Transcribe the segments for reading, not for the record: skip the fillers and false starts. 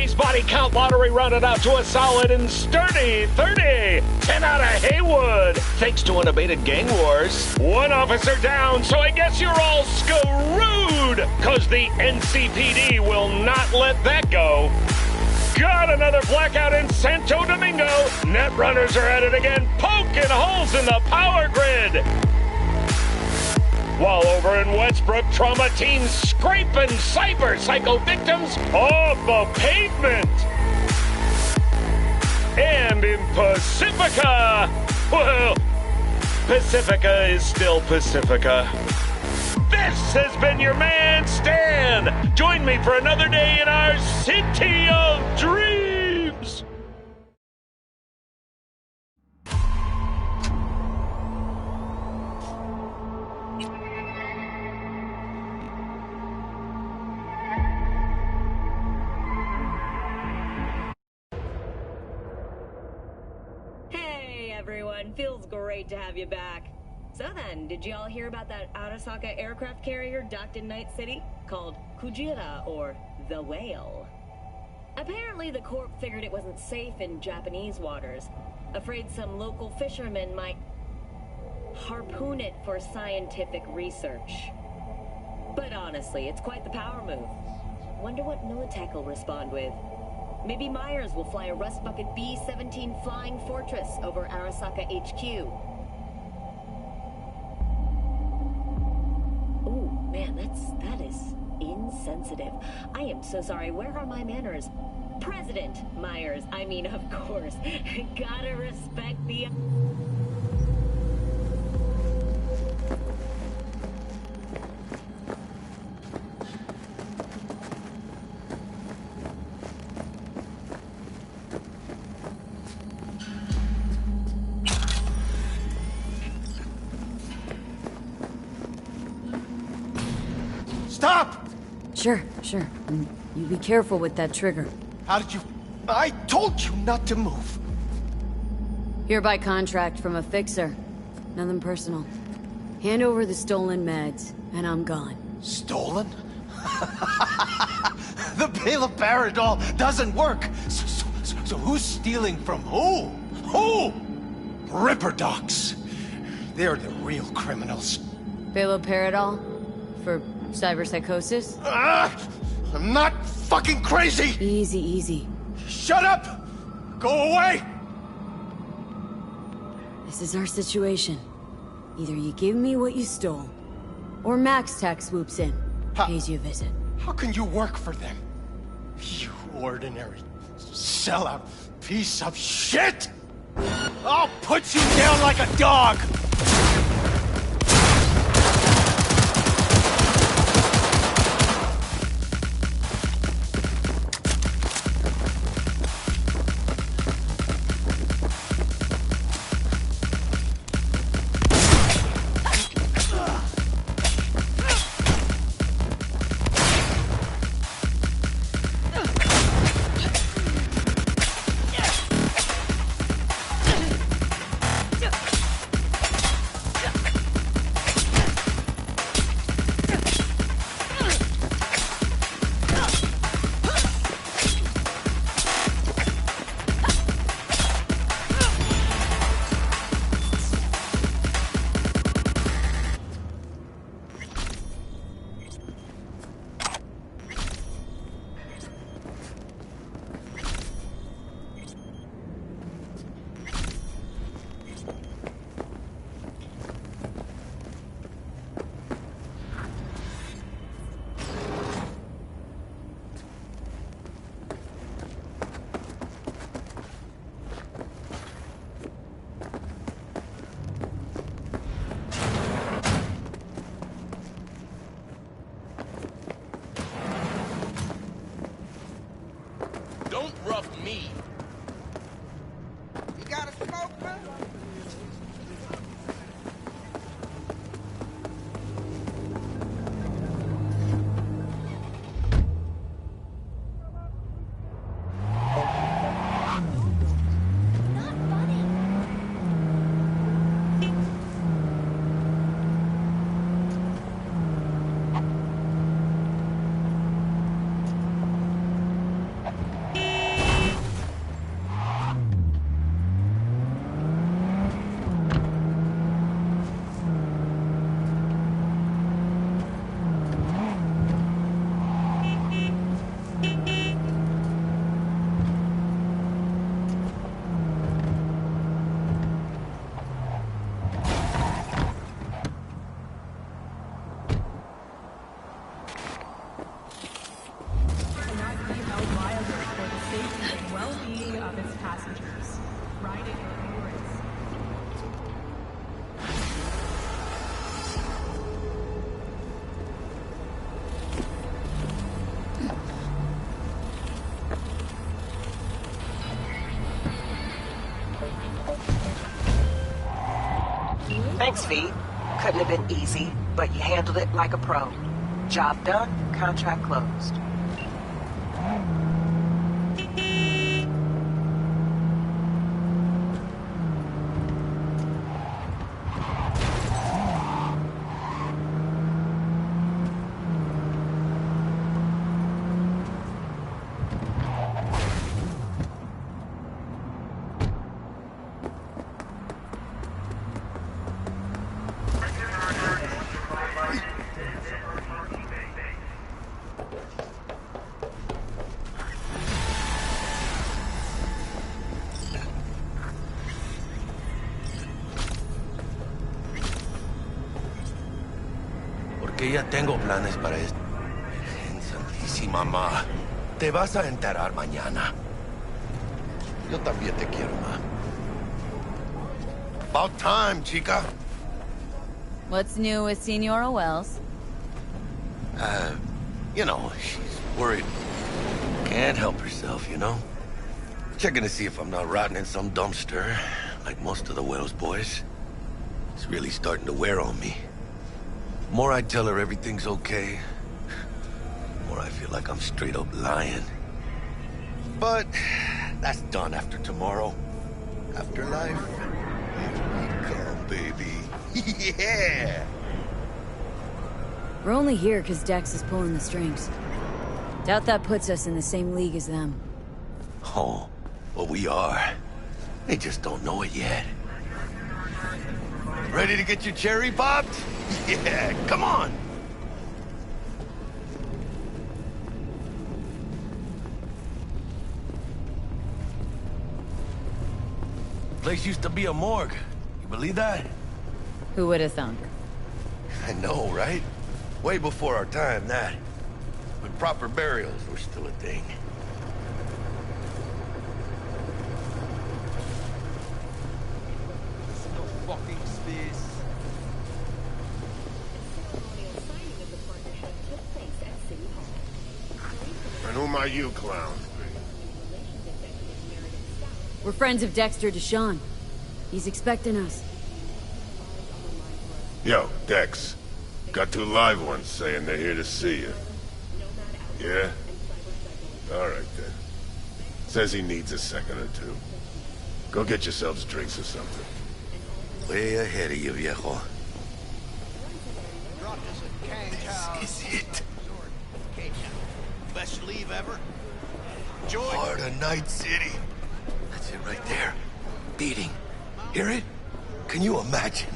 Today's body count lottery rounded out to a solid and sturdy 30. 10 out of Haywood, thanks to unabated gang wars. One officer down, so I guess you're all screwed, cause the NCPD will not let that go. Got another blackout in Santo Domingo. Netrunners are at it again, poking holes in the power grid. While over in Westbrook, trauma teams scraping cyber psycho victims off the pavement. And in Pacifica, well, Pacifica is still Pacifica. This has been your man, Stan. Join me for another day in our City of Dreams. Hey everyone, feels great to have you back. So then, did y'all hear about that Arasaka aircraft carrier docked in Night City? Called Kujira, or the Whale. Apparently the Corp figured it wasn't safe in Japanese waters. Afraid some local fishermen might harpoon it for scientific research. But honestly, it's quite the power move. Wonder what Militech will respond with. Maybe Myers will fly a Rust Bucket B-17 Flying Fortress over Arasaka HQ. Oh, man, that is insensitive. I am so sorry. Where are my manners? President Myers, I mean, of course. Gotta respect the... Stop! Sure. You be careful with that trigger. How did you... I told you not to move. Hereby contract from a fixer. Nothing personal. Hand over the stolen meds, and I'm gone. Stolen? The Baloparidol doesn't work. So who's stealing from who? Who? Ripper docs. They're the real criminals. Baloparidol? For cyberpsychosis? I'm not fucking crazy! Easy. Shut up! Go away! This is our situation. Either you give me what you stole, or Max Tech swoops in, pays you a visit. How can you work for them? You ordinary sellout piece of shit! I'll put you down like a dog! Don't rough me. You got a smoke, man? held liable for the safety and well-being of its passengers. Right at your own risk. Thanks, V. Couldn't have been easy, but you handled it like a pro. Job done, contract closed. Que ya tengo planes para esto. Santísima ma. Te vas a enterar mañana. Yo también te quiero, ma. About time, chica. What's new with Senora Wells? You know, she's worried. Can't help herself, you know? Checking to see if I'm not rotting in some dumpster, like most of the Wells boys. It's really starting to wear on me. The more I tell her everything's okay, the more I feel like I'm straight up lying. But that's done after tomorrow. Afterlife, here we come, baby. Yeah! We're only here because Dex is pulling the strings. Doubt that puts us in the same league as them. Oh, well, we are. They just don't know it yet. Ready to get your cherry popped? Yeah, come on! Place used to be a morgue. You believe that? Who would have thunk? I know, right? Way before our time, that. When proper burials were still a thing. No fucking space. And whom are you, clown? We're friends of Dexter Deshawn. He's expecting us. Yo, Dex. Got two live ones saying they're here to see you. Yeah? Alright then. Says he needs a second or two. Go get yourselves drinks or something. Way ahead of you, viejo. This is it. Best leave ever. Enjoy. Heart of Night City. That's it right there. Beating. Hear it? Can you imagine?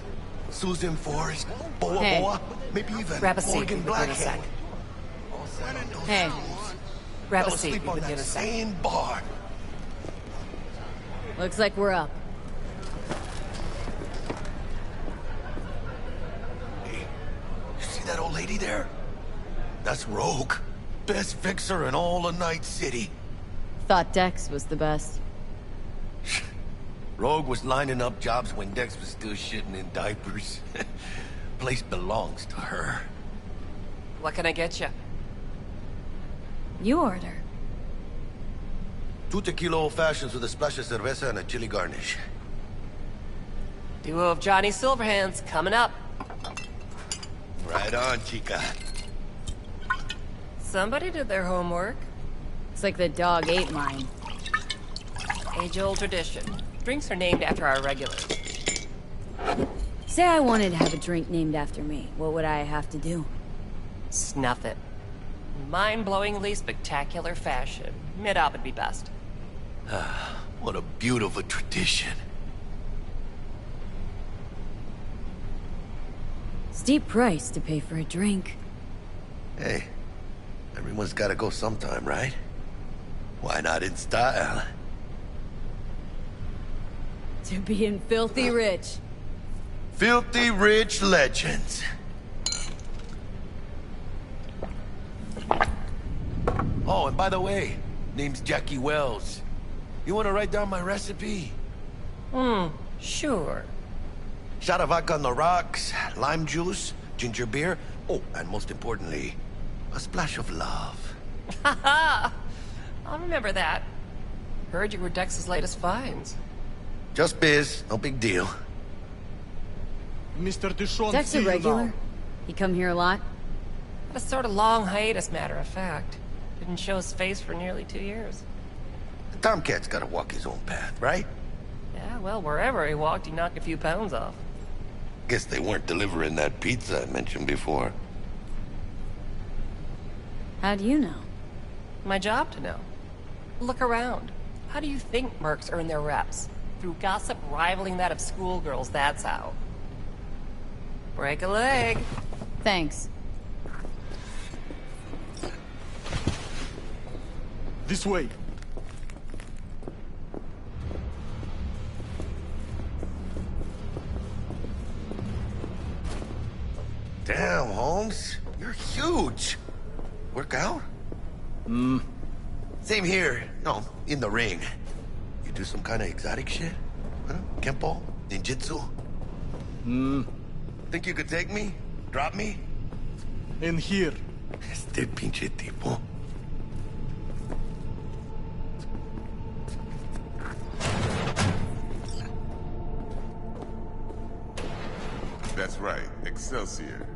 Susan Forrest, Boa Hey. Boa, maybe even Grab a seat, Morgan we'll get a sec. Blackhead. Hey. Grab a Fell seat, asleep we on can that get a sec. same bar. Looks like we're up. Hey, you see that old lady there? That's Rogue. Best fixer in all of Night City. Thought Dex was the best. Rogue was lining up jobs when Dex was still shitting in diapers. Place belongs to her. What can I get you? You order. 2 tequila old fashions with a splash of cerveza and a chili garnish. Duo of Johnny Silverhands coming up. Right on, chica. Somebody did their homework. It's like the dog ate mine. Age-old tradition. Drinks are named after our regulars. Say I wanted to have a drink named after me. What would I have to do? Snuff it. Mind-blowingly spectacular fashion. Mid-op would be best. What a beautiful tradition. Steep price to pay for a drink. Hey, everyone's gotta go sometime, right? Why not in style? To being filthy rich. Filthy rich legends. Oh, and by the way, Name's Jackie Wells. You wanna write down my recipe? Sure. Shot of vodka on the rocks, lime juice, ginger beer. Oh, and most importantly, a splash of love. Haha! I'll remember that. Heard you were Dex's latest finds. Just biz, no big deal. Mr. Dishon, Dex a regular? He come here a lot? Had a sort of long hiatus, matter of fact. Didn't show his face for nearly 2 years. The Tomcat's gotta walk his own path, right? Yeah, well, wherever he walked, he knocked a few pounds off. Guess they weren't delivering that pizza I mentioned before. How do you know? My job to know. Look around. How do you think mercs earn their reps? Through gossip rivaling that of schoolgirls, that's how. Break a leg. Thanks. This way. Damn, Holmes. You're huge. Work out? Same here. No, in the ring. You do some kind of exotic shit? Huh? Kempo? Ninjutsu? Think you could take me? Drop me? In here. Este pinche tipo. That's right, Excelsior.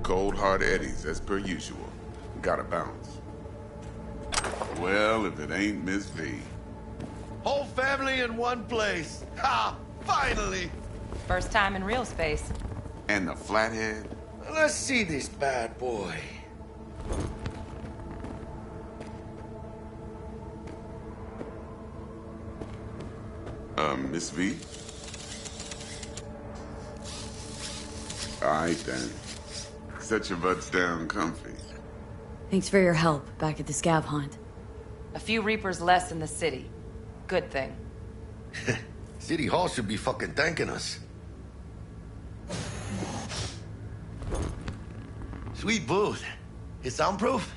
Cold hard eddies, as per usual. Gotta bounce. Well, if it ain't Miss V. Whole family in one place. Ha! Finally! First time in real space. And the flathead? Let's see this bad boy. Miss V? Alright then. Set your butts down comfy. Thanks for your help back at the scav hunt. A few Reapers less in the city. Good thing. City Hall should be fucking thanking us. Sweet booth. It's soundproof?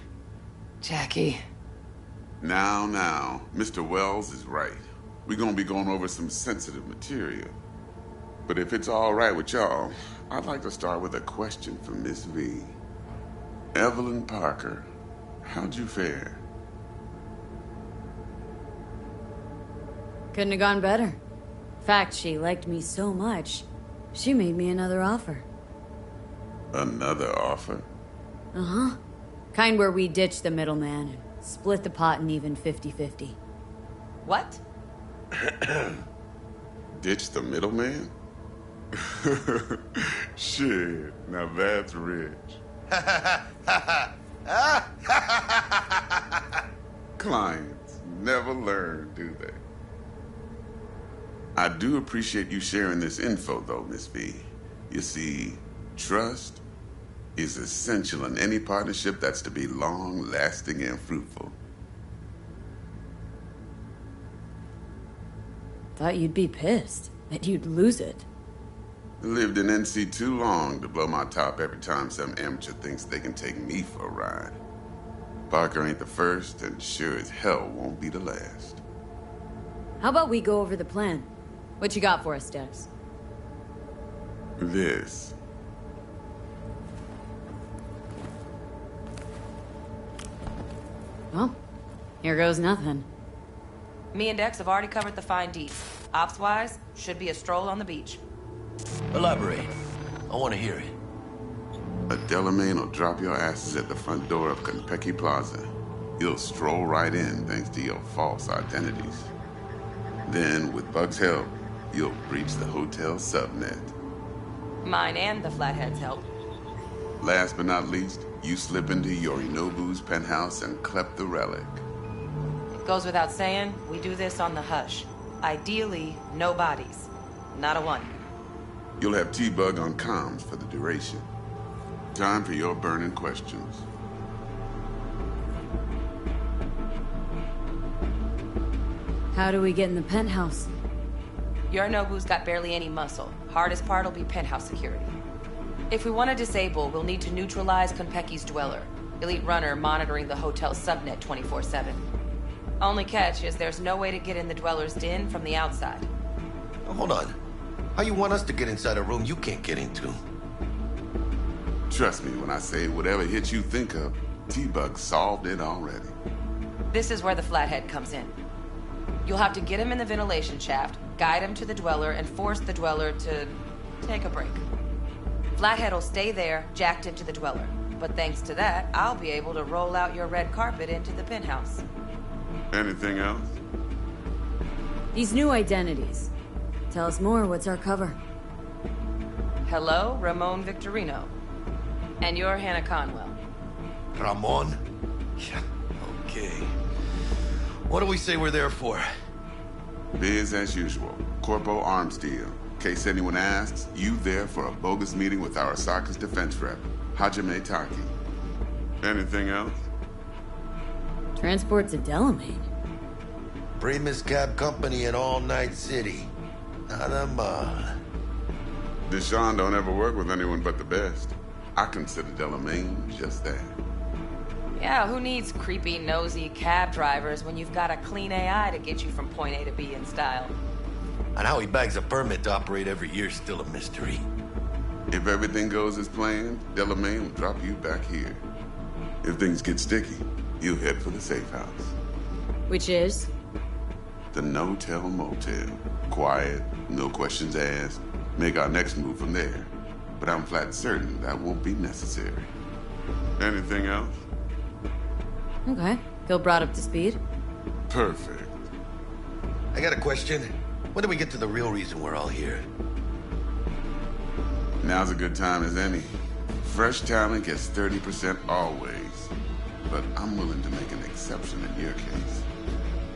Jackie. Now, Mr. Wells is right. We're gonna be going over some sensitive material. But if it's all right with y'all, I'd like to start with a question for Miss V. Evelyn Parker, how'd you fare? Couldn't have gone better. In fact, she liked me so much, she made me another offer. Another offer? Uh-huh. Kind where we ditch the middleman and split the pot in even 50-50. What? Ditch the middleman? Shit, now that's rich. Clients never learn, do they? I do appreciate you sharing this info, though, Miss V. You see, trust is essential in any partnership that's to be long-lasting and fruitful. Thought you'd be pissed, that you'd lose it. Lived in NC too long to blow my top every time some amateur thinks they can take me for a ride. Parker ain't the first, and sure as hell won't be the last. How about we go over the plan? What you got for us, Dex? This. Well, here goes nothing. Me and Dex have already covered the fine deeds. Ops-wise, should be a stroll on the beach. Elaborate. I want to hear it. A Delamain will drop your asses at the front door of Konpeki Plaza. You'll stroll right in thanks to your false identities. Then, with Bug's help, you'll breach the hotel subnet. Mine and the Flathead's help. Last but not least, you slip into Yorinobu's penthouse and clep the relic. Goes without saying, we do this on the hush. Ideally, no bodies. Not a one. You'll have T-Bug on comms for the duration. Time for your burning questions. How do we get in the penthouse? Yorinobu's got barely any muscle. Hardest part'll be penthouse security. If we want to disable, we'll need to neutralize Konpeki's dweller. Elite runner monitoring the hotel's subnet 24/7. Only catch is there's no way to get in the Dweller's Den from the outside. Hold on. How you want us to get inside a room you can't get into? Trust me when I say whatever hit you think of, T-Bug solved it already. This is where the Flathead comes in. You'll have to get him in the ventilation shaft, guide him to the Dweller, and force the Dweller to take a break. Flathead will stay there, jacked into the Dweller. But thanks to that, I'll be able to roll out your red carpet into the penthouse. Anything else? These new identities. Tell us more, what's our cover? Hello, Ramon Victorino. And you're Hannah Conwell. Ramon? Yeah, okay. What do we say we're there for? Biz as usual. Corpo arms deal. In case anyone asks, you there for a bogus meeting with Arasaka's defense rep, Hajime Taki. Anything else? Transport to Delamain. Primus Cab Company in All Night City. Nada mal. Deshaun don't ever work with anyone but the best. I consider Delamain just that. Yeah, who needs creepy, nosy cab drivers when you've got a clean AI to get you from point A to B in style? And how he bags a permit to operate every year is still a mystery. If everything goes as planned, Delamain will drop you back here. If things get sticky, you'll head for the safe house. Which is? The no-tell motel. Quiet, no questions asked. Make our next move from there. But I'm flat certain that won't be necessary. Anything else? Okay. Feel brought up to speed? Perfect. I got a question. When do we get to the real reason we're all here? Now's a good time as any. Fresh talent gets 30% always. But I'm willing to make an exception in your case.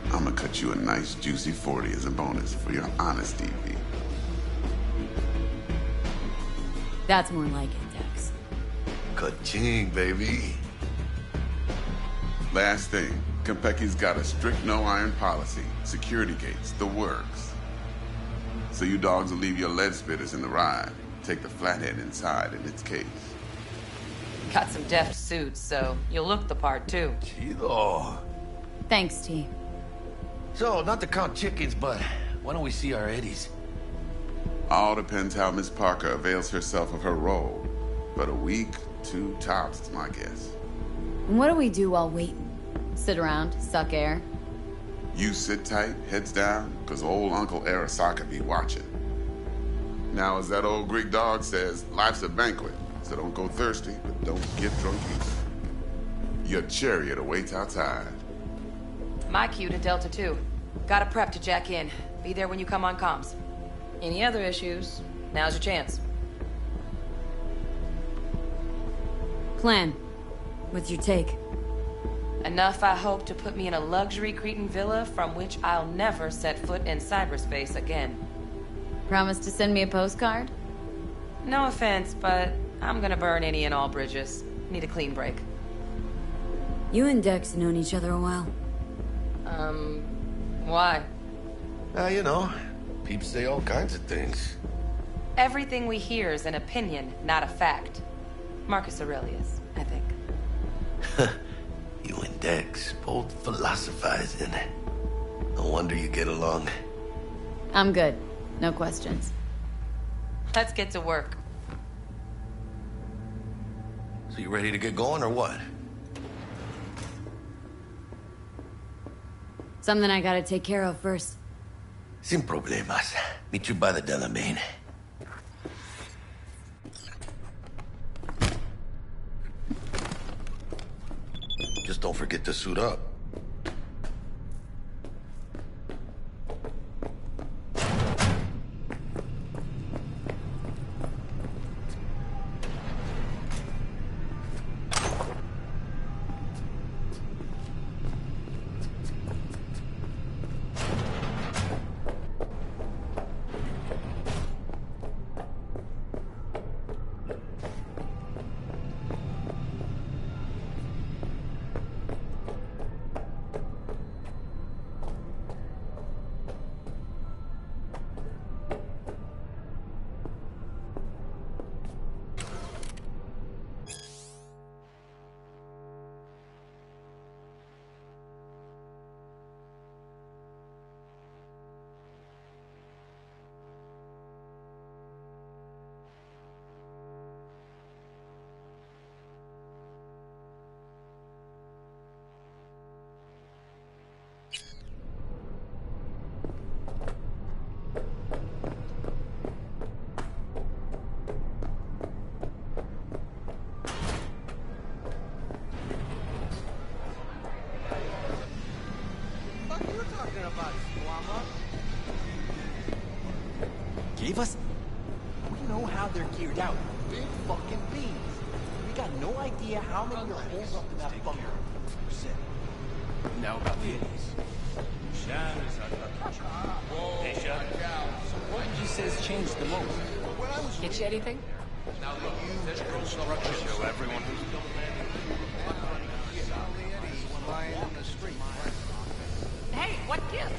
I'm gonna cut you a nice juicy 40 as a bonus for your honesty, V. That's more like it, Dex. Ka-ching, baby. Last thing, Konpeki's got a strict no-iron policy. Security gates, the works. So you dogs will leave your lead spitters in the ride. Take the Flathead inside in its case. Got some deft suits, so you'll look the part, too. Chido. Thanks, T. So, not to count chickens, but why don't we see our Eddies? All depends how Miss Parker avails herself of her role. But a week, 2 tops, is my guess. And what do we do while waiting? Sit around, suck air? You sit tight, heads down, because old Uncle Arasaka be watching. Now, as that old Greek dog says, life's a banquet, so don't go thirsty, but don't get drunk either. Your chariot awaits outside. My cue to Delta 2. Gotta prep to jack in. Be there when you come on comms. Any other issues, now's your chance. Plan. What's your take? Enough, I hope, to put me in a luxury Cretan villa from which I'll never set foot in cyberspace again. Promise to send me a postcard? No offense, but I'm gonna burn any and all bridges. Need a clean break. You and Dex known each other a while. Why? You know, peeps say all kinds of things. Everything we hear is an opinion, not a fact. Marcus Aurelius, I think. You and Dex, both philosophizing. No wonder you get along. I'm good. No questions. Let's get to work. So you ready to get going or what? Something I gotta take care of first. Sin problemas. Meet you by the Delamain. Just don't forget to suit up. Gave us? We know how they're geared out. Big fucking beans. We got no idea how many are holed up in that bunker. Now about the idiots. Hey, Shad. What would you say's changed the most? Get you anything? Now look, this construction show everyone who's Hey, what gives?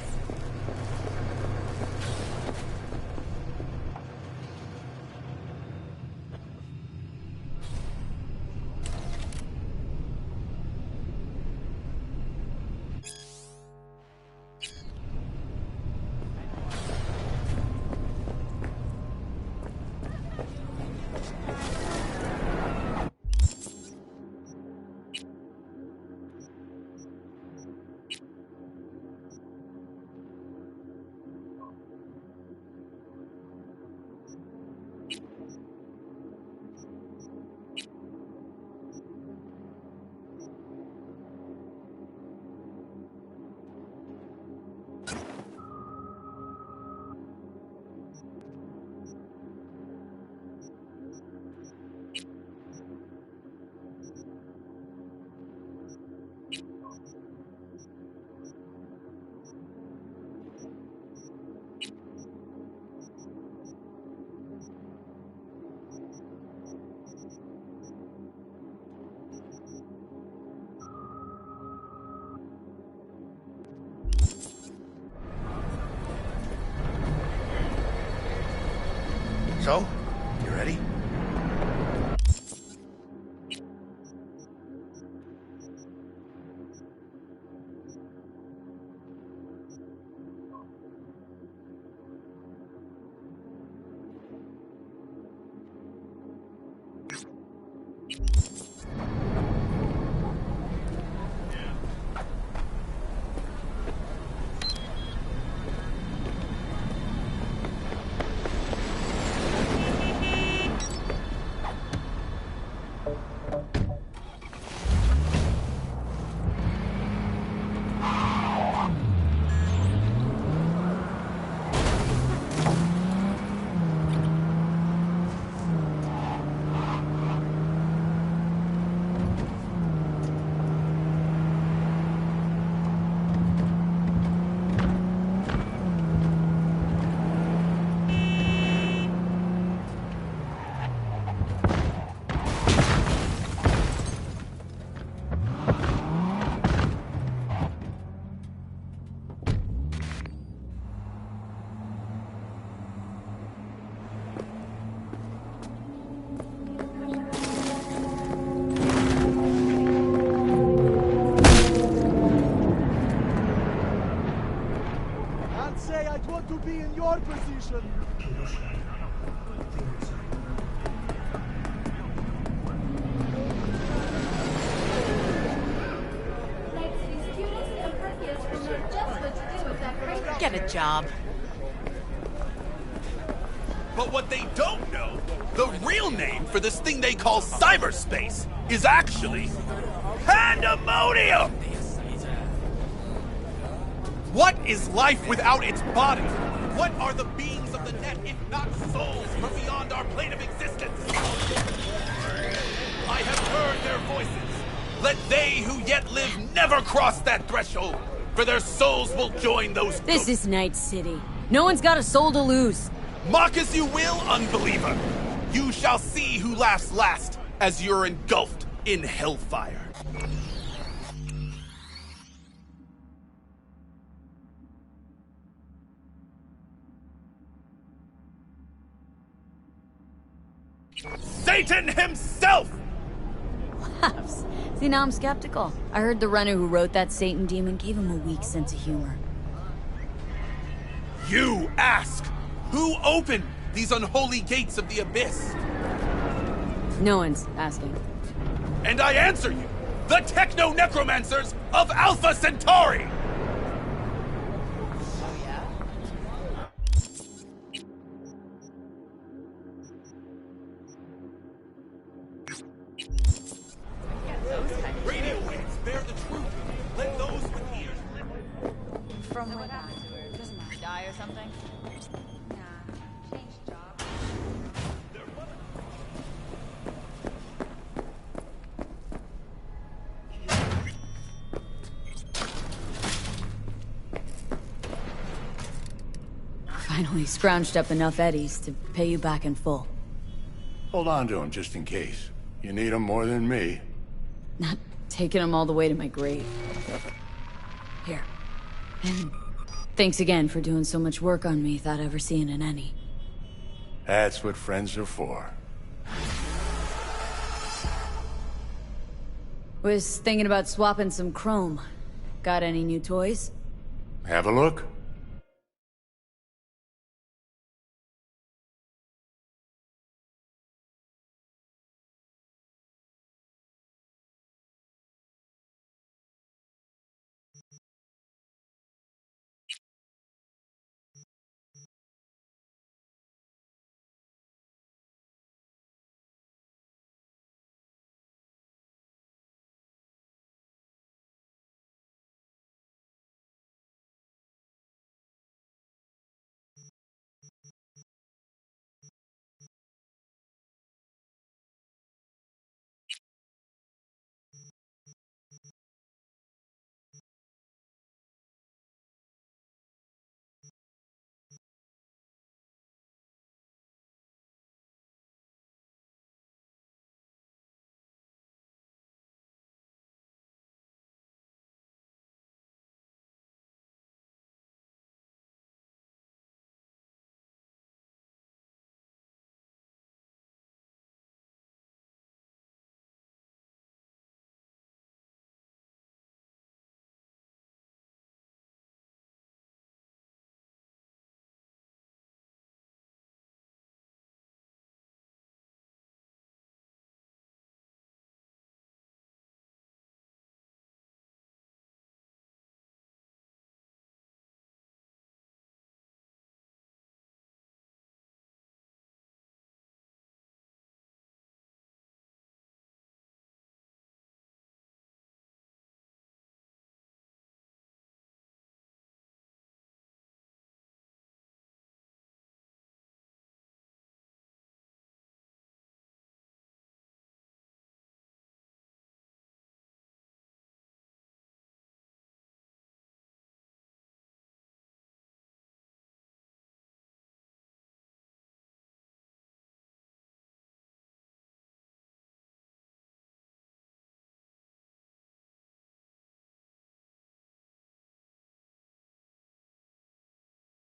So, you ready? To be in your position. Get a job. But what they don't know, the real name for this thing they call cyberspace is actually pandemonium! What is life without its body? What are the beings of the net if not souls from beyond our plane of existence? I have heard their voices. Let they who yet live never cross that threshold, for their souls will join those This ghosts. is Night City. No one's got a soul to lose. Mock as you will, unbeliever. You shall see who laughs last as you're engulfed in hellfire. Satan himself! Laughs. See, now I'm skeptical. I heard the runner who wrote that Satan demon gave him a weak sense of humor. You ask, who opened these unholy gates of the abyss? No one's asking. And I answer you, the techno-necromancers of Alpha Centauri! from way back. Doesn't matter. Die or something? Nah. Change job. Finally scrounged up enough eddies to pay you back in full. Hold on to him just in case. You need him more than me. Not taking them all the way to my grave. Here. And thanks again for doing so much work on me without ever seeing an any. That's what friends are for. Was thinking about swapping some chrome. Got any new toys? Have a look.